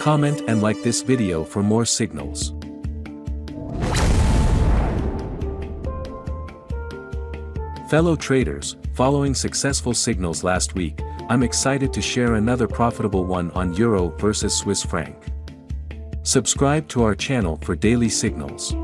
comment and like this video for more signals. Fellow traders, following successful signals last week, I'm excited to share another profitable one on Euro versus Swiss franc. Subscribe to our channel for daily signals.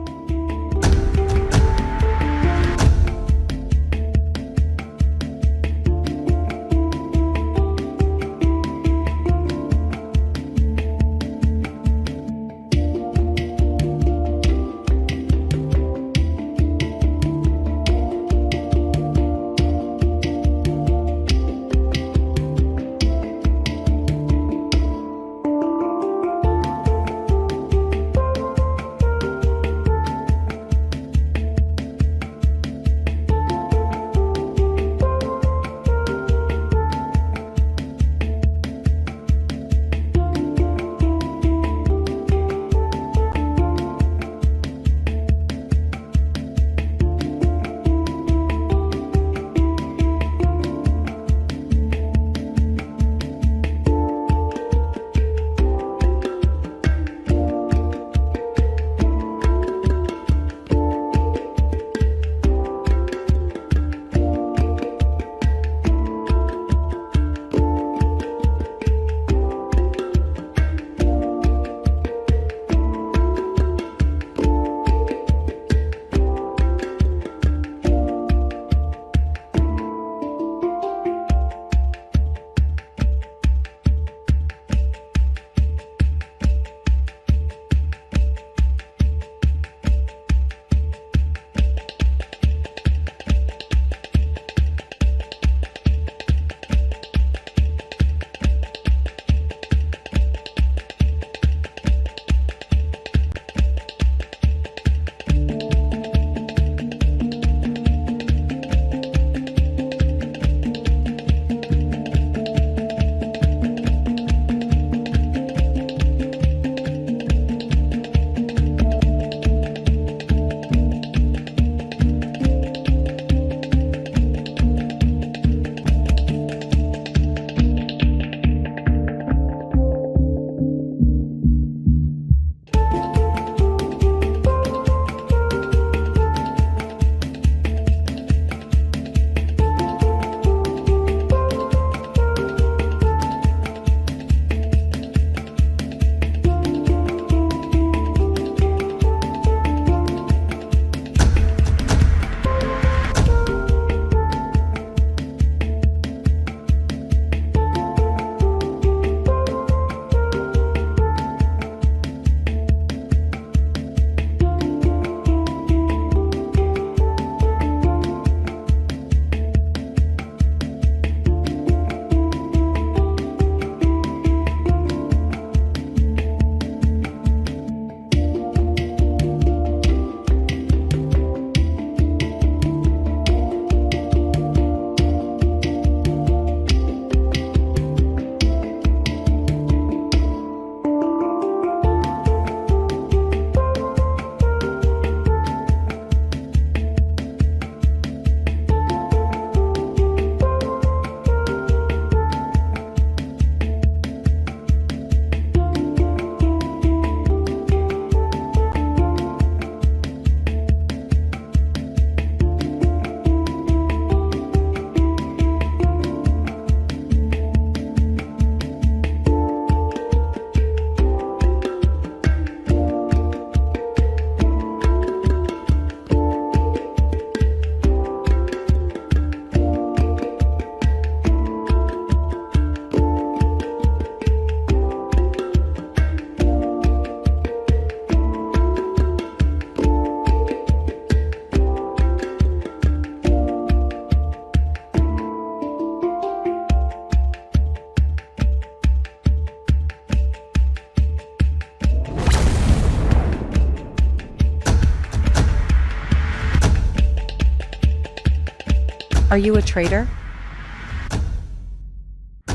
Are you a trader?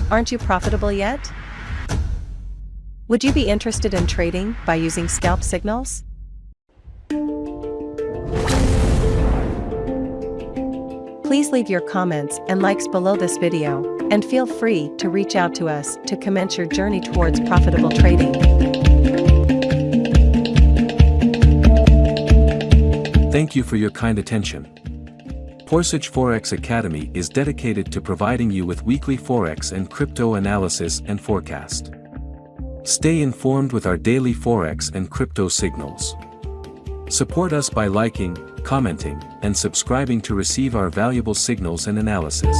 Aren't you profitable yet? Would you be interested in trading by using scalp signals? Please leave your comments and likes below this video. And feel free to reach out to us to commence your journey towards profitable trading. Thank you for your kind attention. EURCHF Forex Academy is dedicated to providing you with weekly Forex and crypto analysis and forecast. Stay informed with our daily Forex and crypto signals. Support us by liking, commenting, and subscribing to receive our valuable signals and analysis.